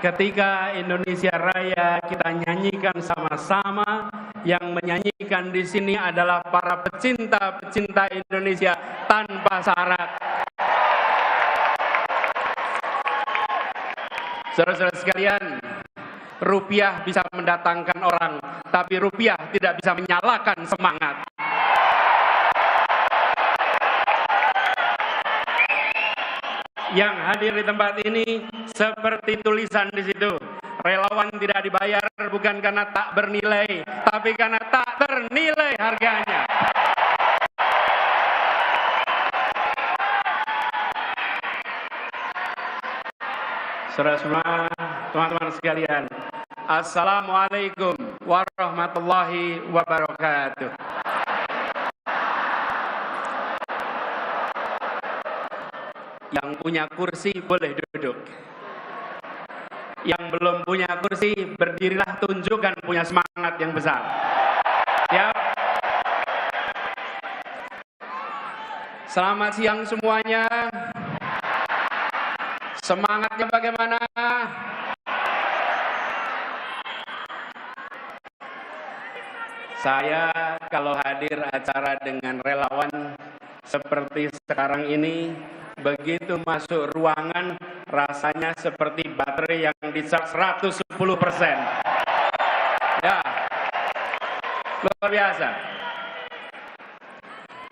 ketika Indonesia Raya kita nyanyikan sama-sama, yang menyanyikan di sini adalah para pecinta-pecinta Indonesia tanpa syarat. Saudara-saudara sekalian, rupiah bisa mendatangkan orang, tapi rupiah tidak bisa menyalakan semangat. Yang hadir di tempat ini seperti tulisan di situ, relawan tidak dibayar bukan karena tak bernilai, tapi karena tak ternilai harganya. Saudara semua, teman-teman sekalian, Assalamualaikum warahmatullahi wabarakatuh. Yang punya kursi boleh duduk. Yang belum punya kursi, berdirilah, tunjukkan punya semangat yang besar. Siap? Selamat siang semuanya. Semangatnya bagaimana? Saya kalau hadir acara dengan relawan seperti sekarang ini, begitu masuk ruangan rasanya seperti baterai yang di 110%. Ya, luar biasa.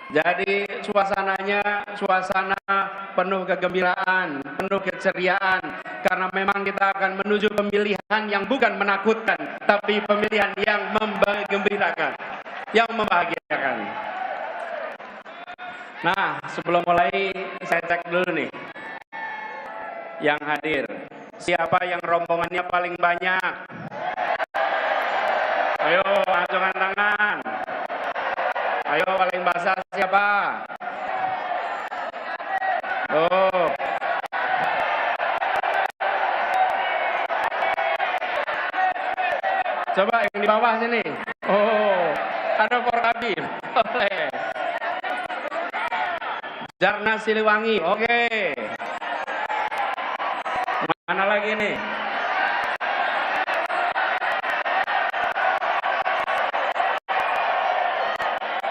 Jadi suasananya suasana penuh kegembiraan, penuh keceriaan, karena memang kita akan menuju pemilihan yang bukan menakutkan, tapi pemilihan yang menggembirakan, yang membahagiakan. Nah, sebelum mulai saya cek dulu nih yang hadir. Siapa yang rombongannya paling banyak? Ayo, acungkan tangan. Ayo, paling basah siapa? Oh. Coba yang di bawah sini. Oh, ada Porkabi. Oleh. Jarna Siliwangi. Oke. Mana lagi nih?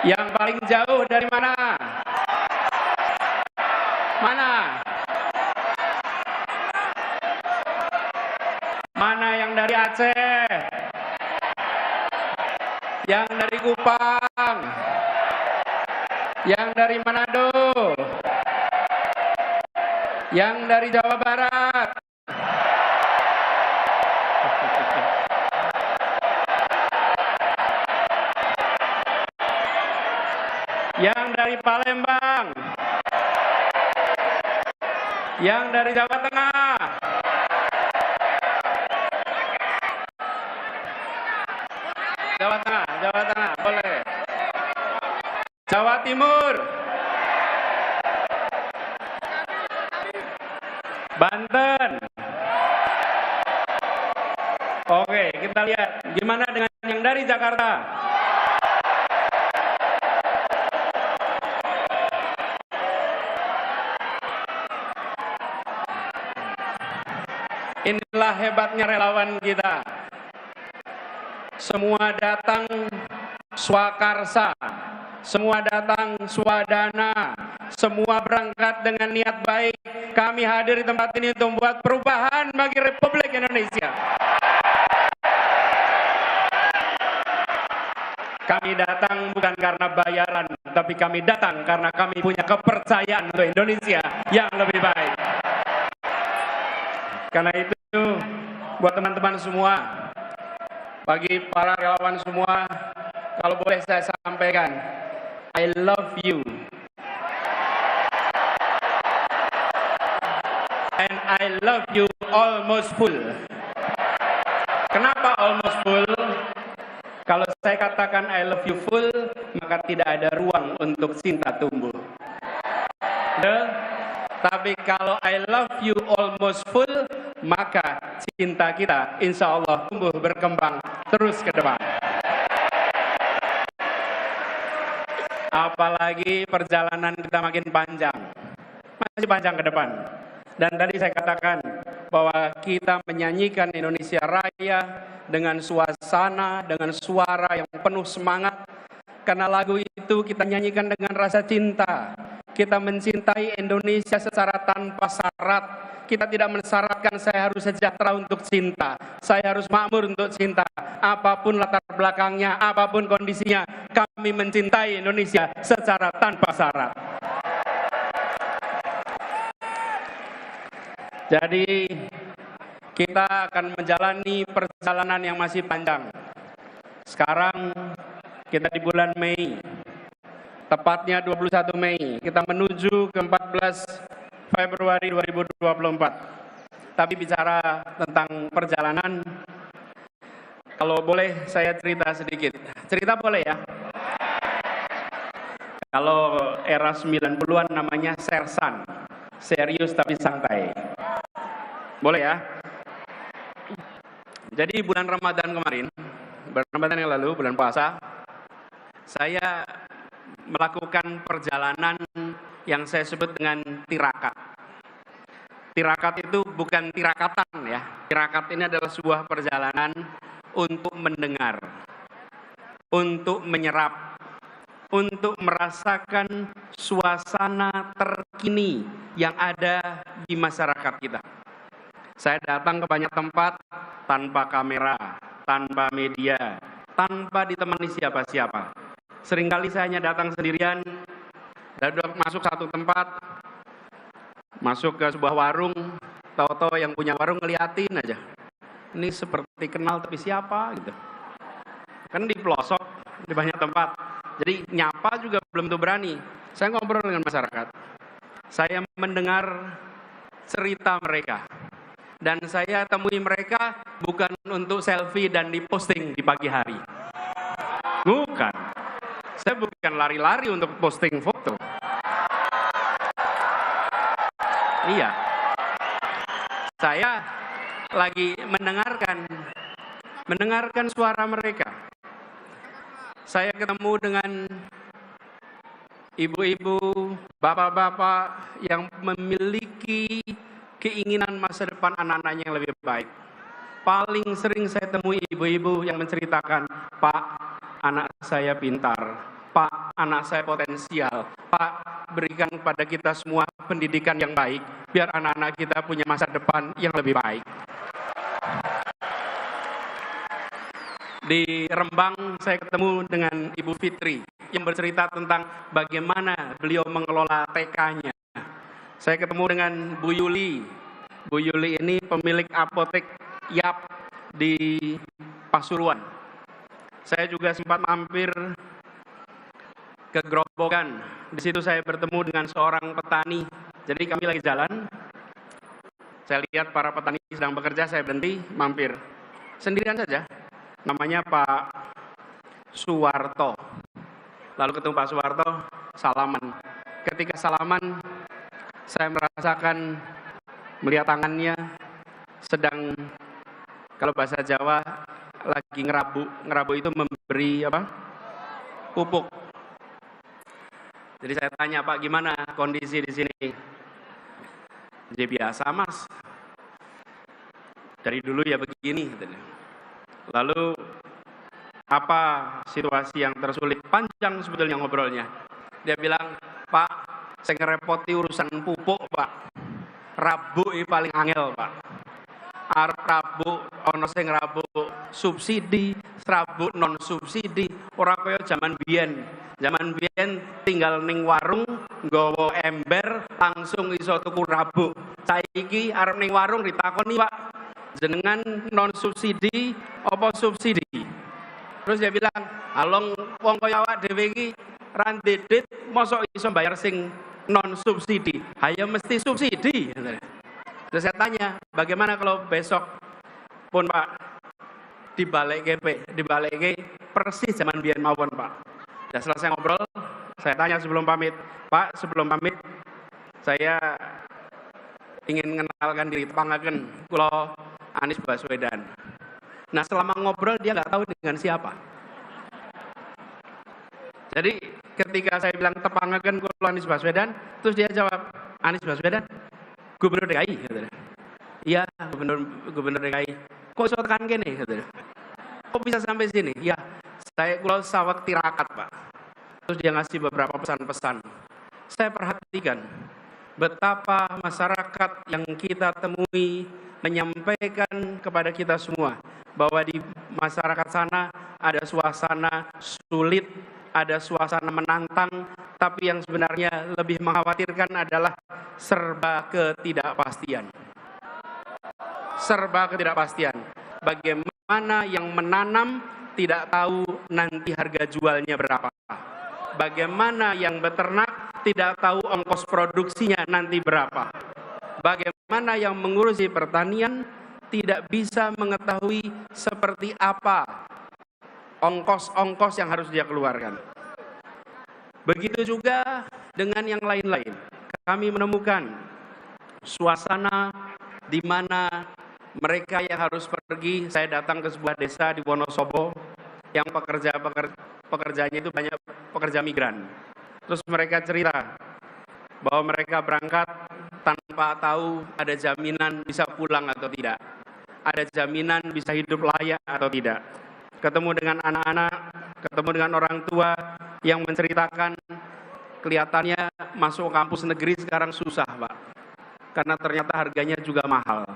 Yang paling jauh dari mana? Mana? Mana yang dari Aceh? Yang dari Kupang? Yang dari Manado? Yang dari Jawa Barat? Yang dari Palembang? Yang dari Jawa Tengah? Jawa Tengah, boleh. Jawa Timur? Banten? Oke, kita lihat gimana dengan yang dari Jakarta? Inilah hebatnya relawan kita. Semua datang swakarsa, semua datang swadana, semua berangkat dengan niat baik. Kami hadir di tempat ini untuk membuat perubahan bagi Republik Indonesia. Kami datang bukan karena bayaran, tapi kami datang karena kami punya kepercayaan untuk Indonesia yang lebih baik. Karena itu, buat teman-teman semua, bagi para relawan semua, kalau boleh saya sampaikan, I love you. And I love you almost full. Kenapa almost full? Kalau saya katakan I love you full, maka tidak ada ruang untuk cinta tumbuh. Tapi kalau I love you almost full, maka cinta kita insya Allah tumbuh berkembang terus ke depan. Apalagi perjalanan kita makin panjang, masih panjang ke depan. Dan tadi saya katakan, bahwa kita menyanyikan Indonesia Raya dengan suasana, dengan suara yang penuh semangat. Karena lagu itu kita nyanyikan dengan rasa cinta. Kita mencintai Indonesia secara tanpa syarat. Kita tidak mensyaratkan saya harus sejahtera untuk cinta, saya harus makmur untuk cinta. Apapun latar belakangnya, apapun kondisinya, kami mencintai Indonesia secara tanpa syarat. Jadi kita akan menjalani perjalanan yang masih panjang. Sekarang kita di bulan Mei, tepatnya 21 Mei, kita menuju ke 14 Februari 2024. Tapi bicara tentang perjalanan, kalau boleh saya cerita sedikit. Cerita boleh ya? Kalau era 90-an namanya sersan, serius tapi santai. Boleh ya? Jadi bulan Ramadan kemarin, bulan Ramadan yang lalu, bulan puasa, saya melakukan perjalanan yang saya sebut dengan tirakat. Tirakat itu bukan tirakatan ya. Tirakat ini adalah sebuah perjalanan untuk mendengar, untuk menyerap, untuk merasakan suasana terkini yang ada di masyarakat kita. Saya datang ke banyak tempat tanpa kamera, tanpa media, tanpa ditemani siapa-siapa. Seringkali saya hanya datang sendirian, dan masuk satu tempat, masuk ke sebuah warung, tahu-tahu yang punya warung ngeliatin aja. Ini seperti kenal tapi siapa gitu. Kan di pelosok, di banyak tempat. Jadi nyapa juga belum tuh berani. Saya ngobrol dengan masyarakat. Saya mendengar cerita mereka. Dan saya temui mereka bukan untuk selfie dan diposting di pagi hari. Bukan. Saya bukan lari-lari untuk posting foto. Iya. Saya lagi mendengarkan suara mereka. Saya ketemu dengan ibu-ibu, bapak-bapak yang memiliki keinginan masa depan anak-anaknya yang lebih baik. Paling sering saya temui ibu-ibu yang menceritakan, Pak, anak saya pintar, Pak, anak saya potensial, Pak, berikan kepada kita semua pendidikan yang baik, biar anak-anak kita punya masa depan yang lebih baik. Di Rembang saya ketemu dengan Ibu Fitri yang bercerita tentang bagaimana beliau mengelola TK-nya. Saya ketemu dengan Bu Yuli. Bu Yuli ini pemilik apotek Yap di Pasuruan. Saya juga sempat mampir ke Grobogan. Di situ saya bertemu dengan seorang petani. Jadi kami lagi jalan. Saya lihat para petani sedang bekerja, saya berhenti, mampir. Sendirian saja. Namanya Pak Suwarto. Lalu ketemu Pak Suwarto, salaman. Ketika salaman, saya merasakan melihat tangannya sedang, kalau bahasa Jawa, lagi ngerabu. Ngerabu itu memberi apa? Pupuk. Jadi saya tanya, Pak, gimana kondisi di sini? Jadi biasa, Mas. Dari dulu ya begini. Lalu apa situasi yang tersulit? Panjang sebetulnya ngobrolnya. Dia bilang, Pak, saya ngerepoti urusan pupuk, Pak. Rabu ini paling angel, Pak. Arep rabu, ono sing rabu subsidi, rabu non subsidi. Ora kaya zaman biyen. Zaman biyen tinggal ning warung, nggawa ember, langsung iso tuku rabu. Saiki arep ning warung ditakoni, Pak, jenengan non subsidi apa subsidi? Terus dia bilang, along wong kaya awak dhewe iki ra ndedit mosok iso bayar sing non subsidi, hanya mesti subsidi. Terus saya tanya, bagaimana kalau besok pun Pak dibalik persis zaman biyen mawon, Pak. Sudah selesai ngobrol, saya tanya sebelum pamit, Pak, sebelum pamit saya ingin mengenalkan diri, pangaken kula Anies Baswedan. Nah, selama ngobrol dia nggak tahu dengan siapa. Jadi ketika saya bilang tepangaken kula Anies Baswedan, terus dia jawab, Anies Baswedan, Gubernur DKI. Iya, Gubernur DKI, kok iso tekan kene gitu. Kok bisa sampai sini? Ya, saya kula saweg tirakat, Pak. Terus dia ngasih beberapa pesan-pesan. Saya perhatikan betapa masyarakat yang kita temui menyampaikan kepada kita semua bahwa di masyarakat sana ada suasana sulit, ada suasana menantang, tapi yang sebenarnya lebih mengkhawatirkan adalah serba ketidakpastian. Serba ketidakpastian. Bagaimana yang menanam tidak tahu nanti harga jualnya berapa. Bagaimana yang beternak tidak tahu ongkos produksinya nanti berapa. Bagaimana yang mengurusi pertanian tidak bisa mengetahui seperti apa ongkos-ongkos yang harus dia keluarkan. Begitu juga dengan yang lain-lain. Kami menemukan suasana di mana mereka yang harus pergi, saya datang ke sebuah desa di Wonosobo yang pekerjanya itu banyak pekerja migran. Terus mereka cerita bahwa mereka berangkat tanpa tahu ada jaminan bisa pulang atau tidak. Ada jaminan bisa hidup layak atau tidak. Ketemu dengan anak-anak, ketemu dengan orang tua yang menceritakan kelihatannya masuk kampus negeri sekarang susah, Pak. Karena ternyata harganya juga mahal.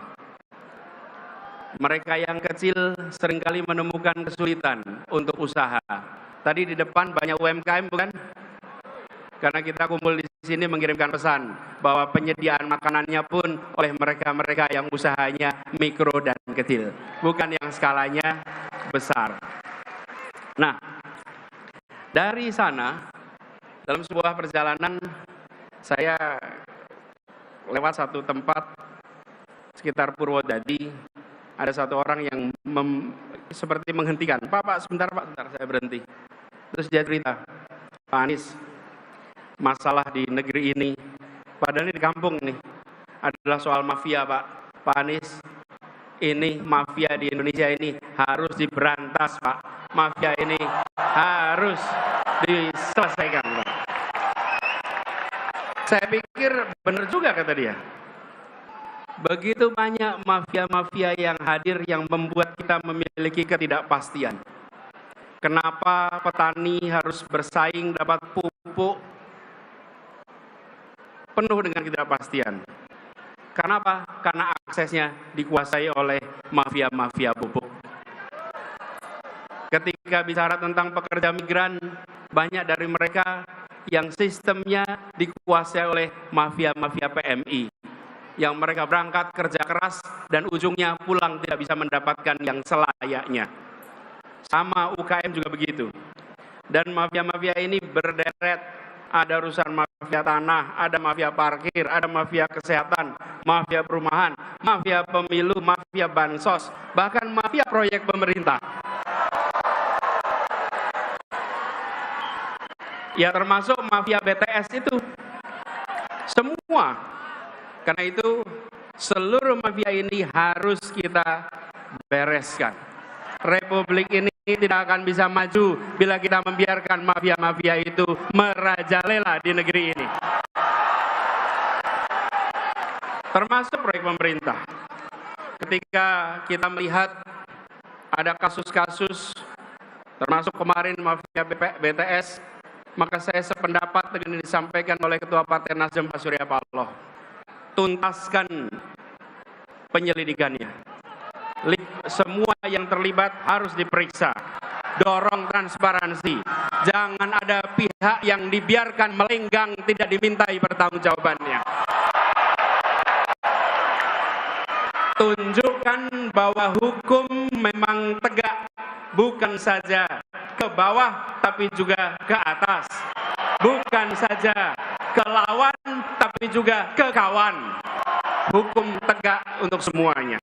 Mereka yang kecil seringkali menemukan kesulitan untuk usaha. Tadi di depan banyak UMKM, bukan? Karena kita kumpul di sini mengirimkan pesan bahwa penyediaan makanannya pun oleh mereka-mereka yang usahanya mikro dan kecil, bukan yang skalanya besar. Nah, dari sana, dalam sebuah perjalanan, saya lewat satu tempat sekitar Purwodadi. Ada satu orang yang seperti menghentikan. Pak, sebentar Pak, bentar, saya berhenti. Terus dia cerita, Pak Anies, masalah di negeri ini, padahal ini di kampung nih, adalah soal mafia, Pak. Pak Anies, ini mafia di Indonesia ini harus diberantas, Pak. Mafia ini harus diselesaikan, Pak. Saya pikir benar juga kata dia. Begitu banyak mafia-mafia yang hadir yang membuat kita memiliki ketidakpastian. Kenapa petani harus bersaing dapat pupuk penuh dengan ketidakpastian? Kenapa? Karena aksesnya dikuasai oleh mafia-mafia pupuk. Ketika bicara tentang pekerja migran, banyak dari mereka yang sistemnya dikuasai oleh mafia-mafia PMI. Yang mereka berangkat kerja keras dan ujungnya pulang tidak bisa mendapatkan yang selayaknya. Sama UKM juga begitu. Dan mafia-mafia ini berderet. Ada urusan mafia tanah, ada mafia parkir, ada mafia kesehatan, mafia perumahan, mafia pemilu, mafia bansos, bahkan mafia proyek pemerintah. Ya termasuk mafia BTS itu. Semua. Karena itu seluruh mafia ini harus kita bereskan. Republik ini tidak akan bisa maju bila kita membiarkan mafia-mafia itu merajalela di negeri ini. Termasuk proyek pemerintah. Ketika kita melihat ada kasus-kasus, termasuk kemarin mafia BTS, maka saya sependapat dengan yang disampaikan oleh Ketua Partai Nasdem Pak Surya Paloh. Tuntaskan penyelidikannya. Semua yang terlibat harus diperiksa. Dorong transparansi. Jangan ada pihak yang dibiarkan melenggang tidak dimintai pertanggungjawabannya. Tunjukkan bahwa hukum memang tegak, bukan saja ke bawah tapi juga ke atas. Bukan saja ke lawan tapi juga ke kawan. Hukum tegak untuk semuanya.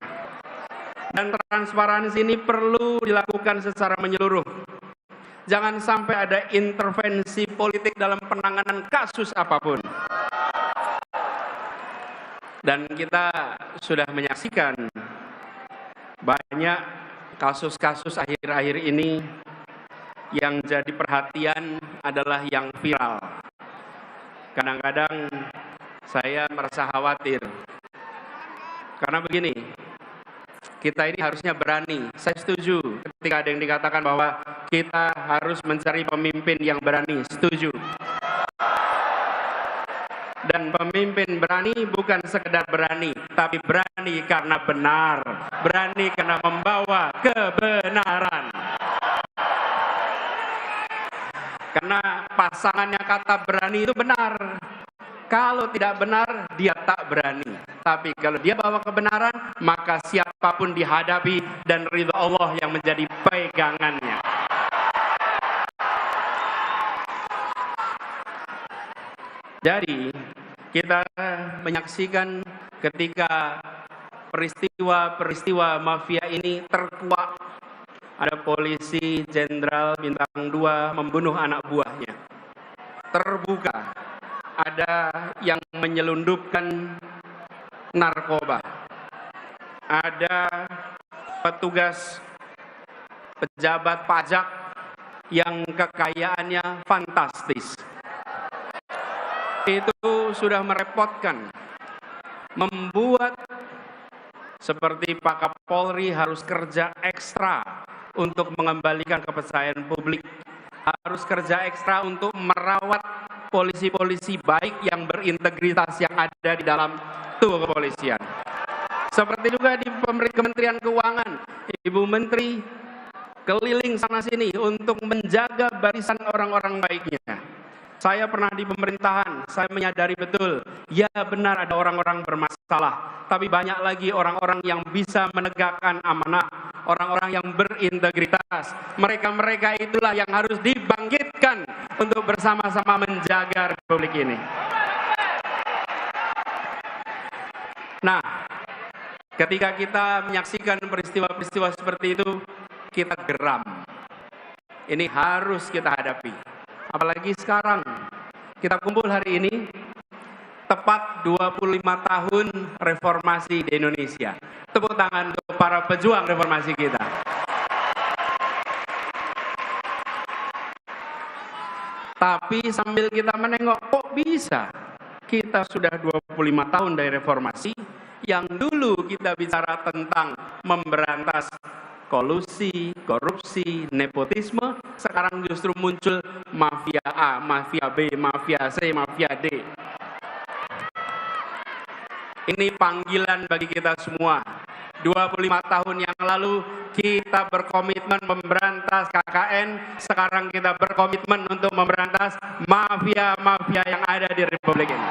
Dan transparansi ini perlu dilakukan secara menyeluruh. Jangan sampai ada intervensi politik dalam penanganan kasus apapun. Dan kita sudah menyaksikan banyak kasus-kasus akhir-akhir ini yang jadi perhatian adalah yang viral. Kadang-kadang saya merasa khawatir. Karena begini, Kita ini harusnya berani. Saya setuju ketika ada yang dikatakan bahwa kita harus mencari pemimpin yang berani. Setuju. Dan pemimpin berani bukan sekedar berani, tapi berani karena benar. Berani karena membawa kebenaran. Karena pasangannya kata berani itu benar. Kalau tidak benar, dia tak berani. Tapi kalau dia bawa kebenaran, maka siapapun dihadapi dan ridha Allah yang menjadi pegangannya. Jadi, kita menyaksikan ketika peristiwa-peristiwa mafia ini terkuak. Ada polisi jenderal bintang 2 membunuh anak buahnya. Terbuka. Ada yang menyelundupkan narkoba. Ada petugas pejabat pajak yang kekayaannya fantastis. Itu sudah merepotkan. Membuat seperti Pak Kapolri harus kerja ekstra untuk mengembalikan kepercayaan publik. Harus kerja ekstra untuk merawat polisi-polisi baik yang berintegritas yang ada di dalam tubuh kepolisian. Seperti juga di Kementerian Keuangan, Ibu Menteri keliling sana-sini untuk menjaga barisan orang-orang baiknya. Saya pernah di pemerintahan, saya menyadari betul, ya benar ada orang-orang bermasalah, tapi banyak lagi orang-orang yang bisa menegakkan amanah, orang-orang yang berintegritas. Mereka-mereka itulah yang harus dibangkitkan untuk bersama-sama menjaga Republik ini. Nah, ketika kita menyaksikan peristiwa-peristiwa seperti itu, kita geram. Ini harus kita hadapi. Apalagi sekarang, kita kumpul hari ini, tepat 25 tahun reformasi di Indonesia. Tepuk tangan untuk para pejuang reformasi kita. Tapi sambil kita menengok, kok bisa? Kita sudah 25 tahun dari reformasi, yang dulu kita bicara tentang memberantas kolusi, korupsi, nepotisme, sekarang justru muncul mafia A, mafia B, mafia C, mafia D. Ini panggilan bagi kita semua. 25 tahun yang lalu kita berkomitmen memberantas KKN, sekarang kita berkomitmen untuk memberantas mafia-mafia yang ada di Republik ini.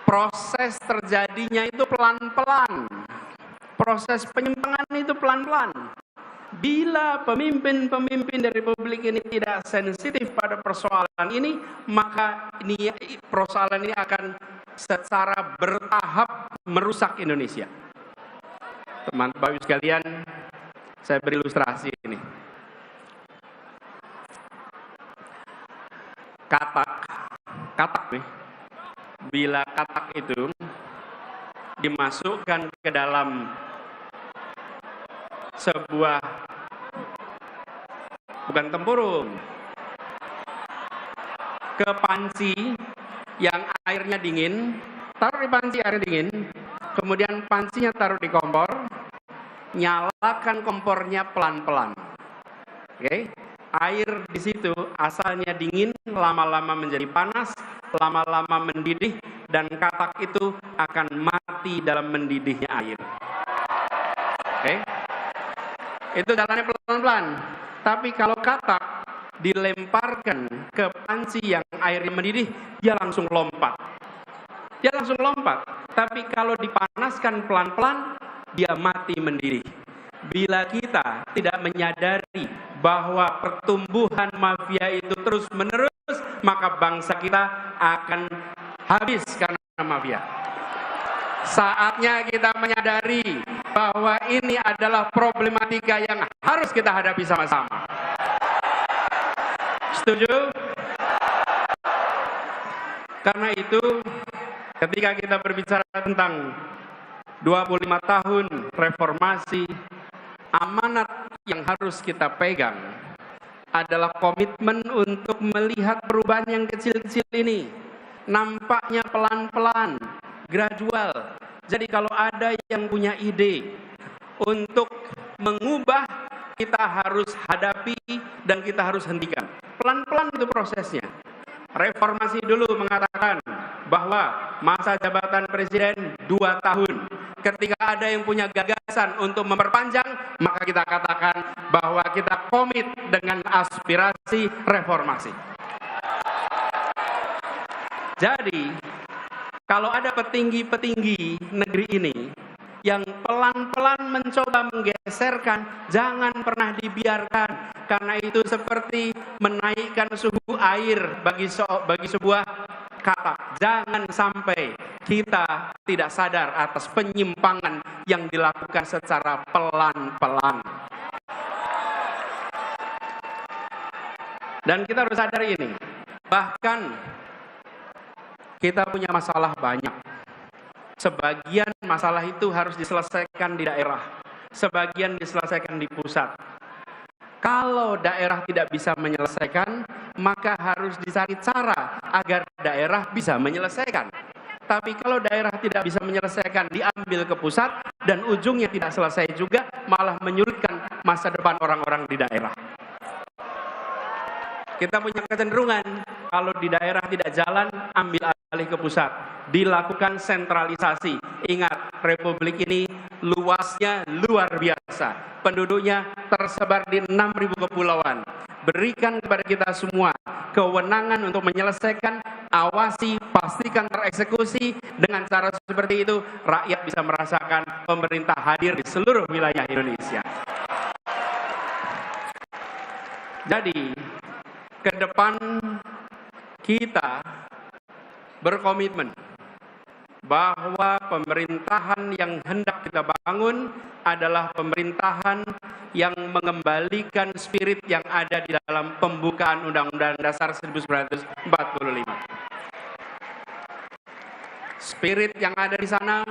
Proses terjadinya itu pelan-pelan. Proses penyimpangan itu pelan-pelan. Bila pemimpin-pemimpin dari Republik ini tidak sensitif pada persoalan ini, maka persoalan ini akan secara bertahap merusak Indonesia. Teman-teman sekalian, saya beri ilustrasi ini. Katak nih. Bila katak itu dimasukkan ke dalam sebuah, bukan tempurung, ke panci yang airnya dingin, taruh di panci air dingin, kemudian pancinya taruh di kompor, nyalakan kompornya pelan-pelan. Oke? Air di situ asalnya dingin, lama-lama menjadi panas, lama-lama mendidih, dan katak itu akan mati dalam mendidihnya air. Oke? Itu jalannya pelan-pelan. Tapi kalau katak dilemparkan ke panci yang airnya mendidih, dia langsung lompat. Dia langsung lompat. Tapi kalau dipanaskan pelan-pelan, dia mati mendidih. Bila kita tidak menyadari bahwa pertumbuhan mafia itu terus-menerus, maka bangsa kita akan habis karena mafia. Saatnya kita menyadari bahwa ini adalah problematika yang harus kita hadapi sama-sama. Setuju? Karena itu, ketika kita berbicara tentang 25 tahun reformasi, amanat yang harus kita pegang adalah komitmen untuk melihat perubahan yang kecil-kecil ini. Nampaknya pelan-pelan, gradual. Jadi kalau ada yang punya ide untuk mengubah, kita harus hadapi dan kita harus hentikan. Pelan-pelan itu prosesnya. Reformasi dulu mengatakan bahwa masa jabatan presiden 2 tahun. Ketika ada yang punya gagasan untuk memperpanjang, maka kita katakan bahwa kita komit dengan aspirasi reformasi. Jadi, kalau ada petinggi-petinggi negeri ini yang pelan-pelan mencoba menggeserkan, jangan pernah dibiarkan, karena itu seperti menaikkan suhu air bagi sebuah kata. Jangan sampai kita tidak sadar atas penyimpangan yang dilakukan secara pelan-pelan. Dan kita harus sadar ini, bahkan kita punya masalah banyak. Sebagian masalah itu harus diselesaikan di daerah, sebagian diselesaikan di pusat. Kalau daerah tidak bisa menyelesaikan, maka harus dicari cara agar daerah bisa menyelesaikan. Tapi kalau daerah tidak bisa menyelesaikan, diambil ke pusat, dan ujungnya tidak selesai juga, malah menyulitkan masa depan orang-orang di daerah. Kita punya kecenderungan, kalau di daerah tidak jalan, ambil alih ke pusat. Dilakukan sentralisasi. Ingat, Republik ini luasnya luar biasa. Penduduknya tersebar di 6.000 kepulauan. Berikan kepada kita semua kewenangan untuk menyelesaikan, awasi, pastikan tereksekusi. Dengan cara seperti itu, rakyat bisa merasakan pemerintah hadir di seluruh wilayah Indonesia. Jadi, ke depan kita berkomitmen bahwa pemerintahan yang hendak kita bangun adalah pemerintahan yang mengembalikan spirit yang ada di dalam pembukaan Undang-Undang Dasar 1945. Spirit yang ada di sana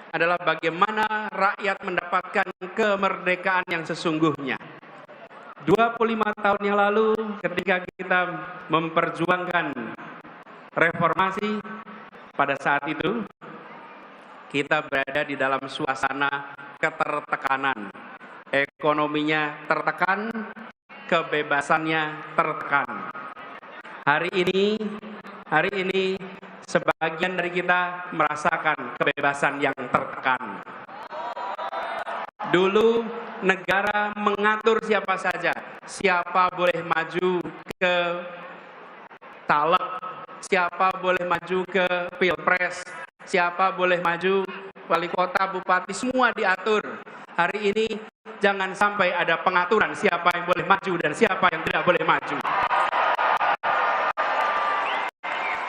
adalah bagaimana rakyat mendapatkan kemerdekaan yang sesungguhnya. 25 tahun yang lalu ketika kita memperjuangkan reformasi, pada saat itu kita berada di dalam suasana ketertekanan. Ekonominya tertekan, kebebasannya tertekan. Hari ini sebagian dari kita merasakan kebebasan yang tertekan. Dulu negara mengatur siapa saja, siapa boleh maju ke caleg, siapa boleh maju ke pilpres, siapa boleh maju wali kota, bupati, semua diatur. Hari ini jangan sampai ada pengaturan siapa yang boleh maju dan siapa yang tidak boleh maju.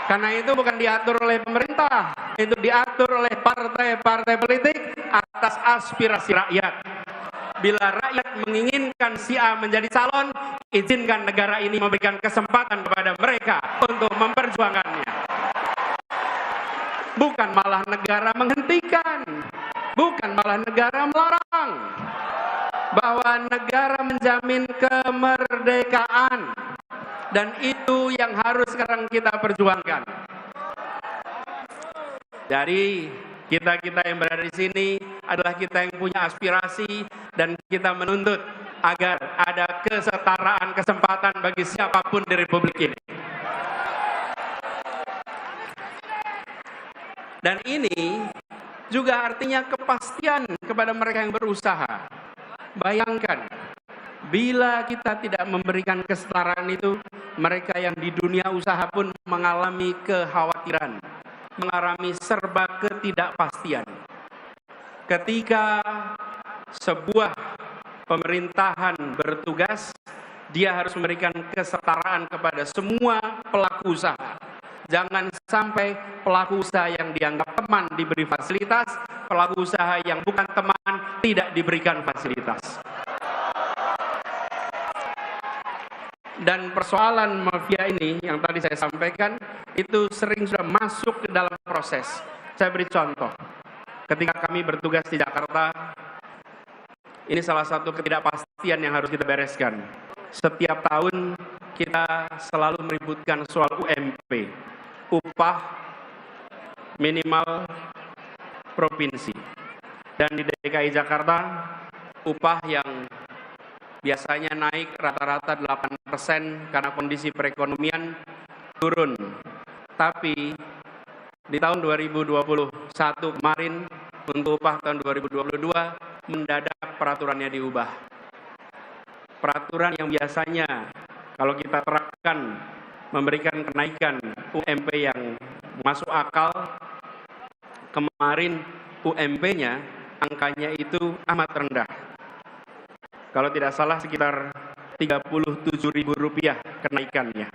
Karena itu bukan diatur oleh pemerintah, itu diatur oleh partai-partai politik atas aspirasi rakyat. Bila rakyat menginginkan si A menjadi calon, izinkan negara ini memberikan kesempatan kepada mereka untuk memperjuangkannya. Bukan malah negara menghentikan, bukan malah negara melarang. Bahwa negara menjamin kemerdekaan. Dan itu yang harus sekarang kita perjuangkan. Dari kita-kita yang berada di sini adalah kita yang punya aspirasi dan kita menuntut agar ada kesetaraan kesempatan bagi siapapun di Republik ini. Dan ini juga artinya kepastian kepada mereka yang berusaha. Bayangkan, bila kita tidak memberikan kesetaraan itu, mereka yang di dunia usaha pun mengalami kekhawatiran, mengalami serba ketidakpastian. Ketika sebuah pemerintahan bertugas, dia harus memberikan kesetaraan kepada semua pelaku usaha. Jangan sampai pelaku usaha yang dianggap teman diberi fasilitas, pelaku usaha yang bukan teman tidak diberikan fasilitas. Dan persoalan mafia ini yang tadi saya sampaikan itu sering sudah masuk ke dalam proses. Saya beri contoh. Ketika kami bertugas di Jakarta, ini salah satu ketidakpastian yang harus kita bereskan. Setiap tahun kita selalu meributkan soal UMP, upah minimal provinsi. Dan di DKI Jakarta, upah yang biasanya naik rata-rata 8% karena kondisi perekonomian turun. Tapi di tahun 2021 kemarin, untuk upah tahun 2022, mendadak peraturannya diubah. Peraturan yang biasanya kalau kita terapkan memberikan kenaikan UMP yang masuk akal, kemarin UMP-nya angkanya itu amat rendah. Kalau tidak salah sekitar Rp37.000 kenaikannya.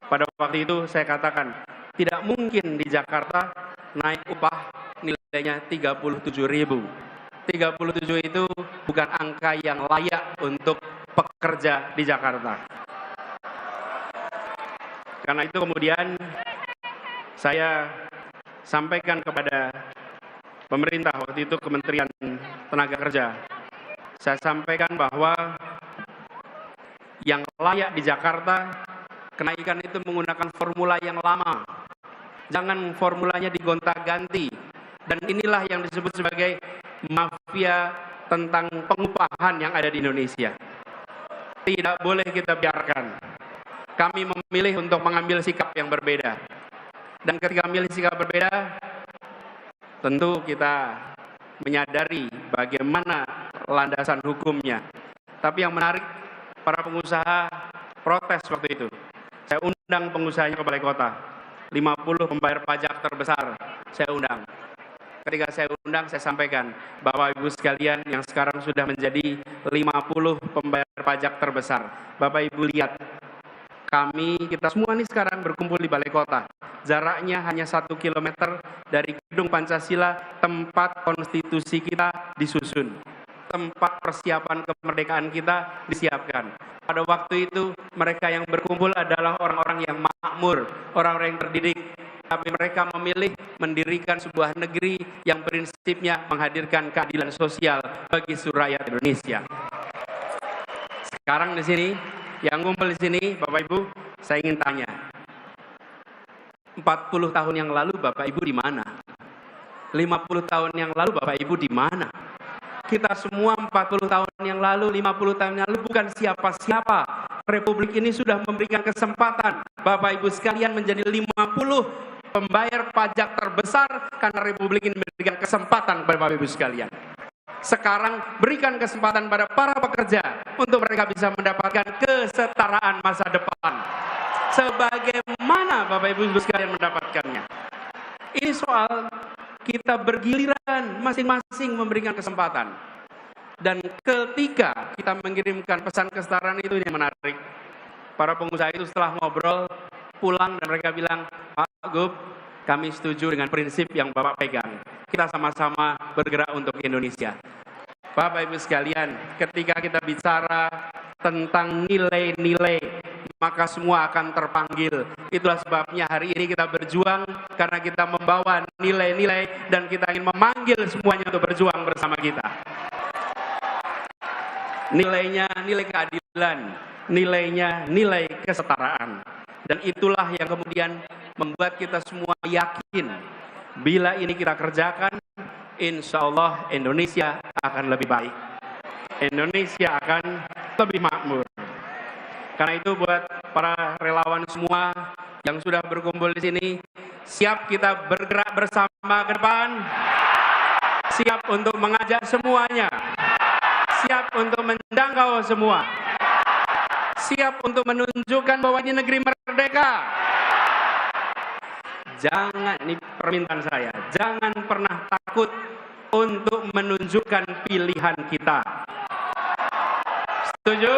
Pada waktu itu saya katakan, tidak mungkin di Jakarta naik upah nilainya 37.000. 37 itu bukan angka yang layak untuk pekerja di Jakarta. Karena itu kemudian saya sampaikan kepada pemerintah waktu itu, Kementerian Tenaga Kerja. Saya sampaikan bahwa yang layak di Jakarta kenaikan itu menggunakan formula yang lama. Jangan formulanya digonta-ganti. Dan inilah yang disebut sebagai mafia tentang pengupahan yang ada di Indonesia. Tidak boleh kita biarkan. Kami memilih untuk mengambil sikap yang berbeda. Dan ketika memilih sikap berbeda, tentu kita menyadari bagaimana landasan hukumnya. Tapi yang menarik, para pengusaha protes waktu itu. Saya undang pengusahanya ke Balai Kota. 50 pembayar pajak terbesar saya undang. Ketika saya undang, saya sampaikan, Bapak Ibu sekalian yang sekarang sudah menjadi 50 pembayar pajak terbesar. Bapak Ibu lihat, kita semua ini sekarang berkumpul di Balai Kota. Jaraknya hanya 1 kilometer dari Gedung Pancasila, tempat konstitusi kita disusun. Tempat persiapan kemerdekaan kita disiapkan. Pada waktu itu, mereka yang berkumpul adalah orang-orang yang makmur, orang-orang yang terdidik. Tapi mereka memilih mendirikan sebuah negeri yang prinsipnya menghadirkan keadilan sosial bagi seluruh rakyat Indonesia. Sekarang di sini, yang ngumpul di sini, Bapak Ibu, saya ingin tanya. 40 tahun yang lalu Bapak Ibu di mana? 50 tahun yang lalu Bapak Ibu di mana? Kita semua 40 tahun yang lalu, 50 tahun yang lalu bukan siapa-siapa. Republik ini sudah memberikan kesempatan Bapak Ibu sekalian menjadi 50 pembayar pajak terbesar karena Republik ini memberikan kesempatan kepada Bapak Ibu sekalian. Sekarang berikan kesempatan pada para pekerja untuk mereka bisa mendapatkan kesetaraan masa depan. Sebagaimana Bapak Ibu sekalian mendapatkannya. Ini soal kita bergiliran masing-masing memberikan kesempatan. Dan ketika kita mengirimkan pesan kesetaraan itu yang menarik. Para pengusaha itu setelah ngobrol pulang dan mereka bilang, Pak Gub, kami setuju dengan prinsip yang Bapak pegang. Kita sama-sama bergerak untuk Indonesia. Bapak Ibu sekalian, ketika kita bicara tentang nilai-nilai, maka semua akan terpanggil. Itulah sebabnya hari ini kita berjuang karena kita membawa nilai-nilai dan kita ingin memanggil semuanya untuk berjuang bersama kita. Nilainya nilai keadilan, nilainya nilai kesetaraan. Dan itulah yang kemudian membuat kita semua yakin bila ini kita kerjakan, insya Allah Indonesia akan lebih baik. Indonesia akan lebih makmur. Karena itu buat para relawan semua yang sudah berkumpul di sini, siap kita bergerak bersama ke depan, siap untuk mengajak semuanya, siap untuk menjangkau semua, siap untuk menunjukkan bahwa ini negeri merdeka. Jangan, ini permintaan saya, jangan pernah takut untuk menunjukkan pilihan kita. Setuju?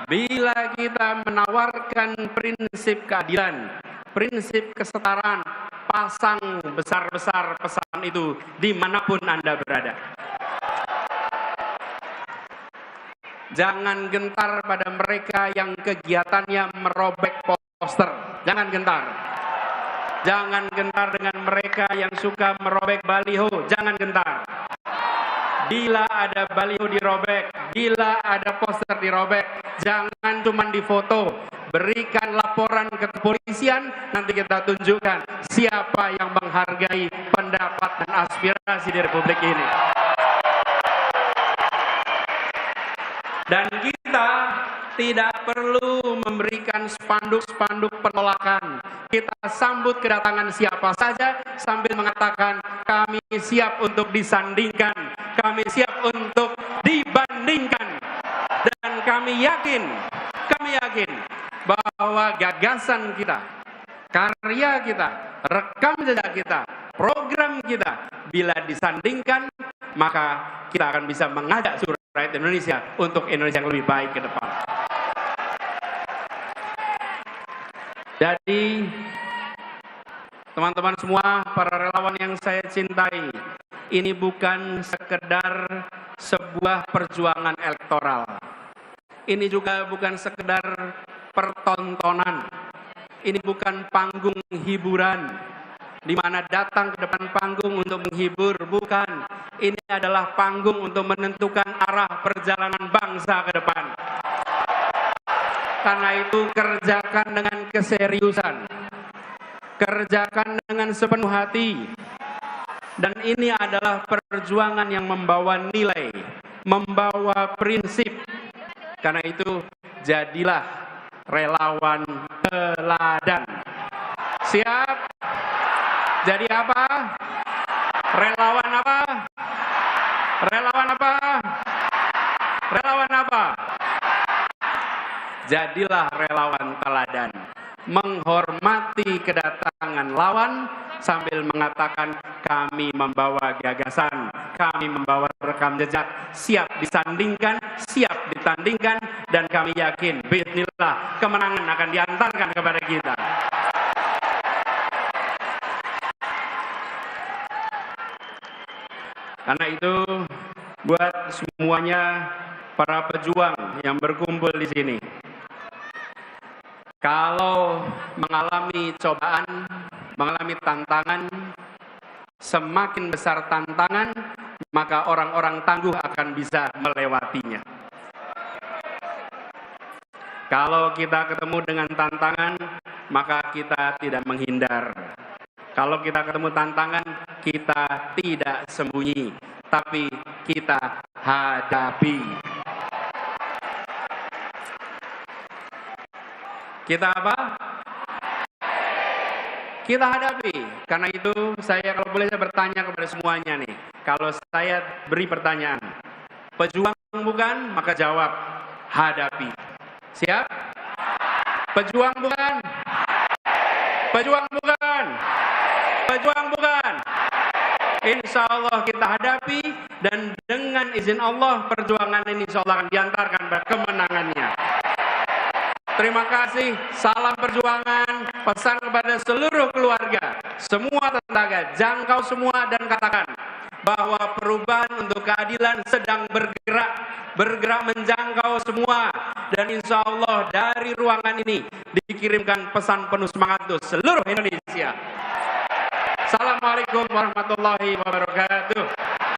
Bila kita menawarkan prinsip keadilan, prinsip kesetaraan, pasang besar-besar pesan itu dimanapun Anda berada. Jangan gentar pada mereka yang kegiatannya merobek poster. Jangan gentar. Jangan gentar dengan mereka yang suka merobek baliho. Jangan gentar. Bila ada baliho dirobek, bila ada poster dirobek, jangan cuma difoto. Berikan laporan ke kepolisian, nanti kita tunjukkan. siapa yang menghargai pendapat dan aspirasi di Republik ini. Dan kita tidak perlu memberikan spanduk-spanduk penolakan. Kita sambut kedatangan siapa saja sambil mengatakan kami siap untuk disandingkan, kami siap untuk dibandingkan. Dan kami yakin bahwa gagasan kita, karya kita, rekam jejak kita, program kita, bila disandingkan, maka kita akan bisa mengajak seluruh rakyat Indonesia untuk Indonesia yang lebih baik ke depan. Jadi, teman-teman semua, para relawan yang saya cintai, ini bukan sekedar sebuah perjuangan elektoral. Ini juga bukan sekedar pertontonan. Ini bukan panggung hiburan, di mana datang ke depan panggung untuk menghibur, bukan. Ini adalah panggung untuk menentukan arah perjalanan bangsa ke depan. Karena itu kerjakan dengan keseriusan, kerjakan dengan sepenuh hati. Dan ini adalah perjuangan yang membawa nilai, membawa prinsip. Karena itu jadilah relawan teladan. Siap? Jadi apa? Relawan apa? Relawan apa? Relawan apa? Jadilah relawan teladan. Menghormati kedatangan lawan sambil mengatakan kami membawa gagasan, kami membawa rekam jejak, siap disandingkan, siap ditandingkan, dan kami yakin bismillah kemenangan akan diantarkan kepada kita. Karena itu buat semuanya para pejuang yang berkumpul di sini, kalau mengalami cobaan, mengalami tantangan, semakin besar tantangan, maka orang-orang tangguh akan bisa melewatinya. Kalau kita ketemu dengan tantangan, maka kita tidak menghindar. Kalau kita ketemu tantangan, kita tidak sembunyi, tapi kita hadapi. Kita apa? Kita hadapi. Karena itu saya kalau boleh saya bertanya kepada semuanya nih. Kalau saya beri pertanyaan, pejuang bukan? Maka jawab, hadapi. Siap? Pejuang bukan? Pejuang bukan? Pejuang bukan? Insya Allah kita hadapi, dan dengan izin Allah perjuangan ini insya Allah akan diantarkan pada kemenangannya. Terima kasih, salam perjuangan, pesan kepada seluruh keluarga, semua tetangga, jangkau semua dan katakan bahwa perubahan untuk keadilan sedang bergerak menjangkau semua, dan insya Allah dari ruangan ini dikirimkan pesan penuh semangat untuk seluruh Indonesia. Assalamualaikum warahmatullahi wabarakatuh.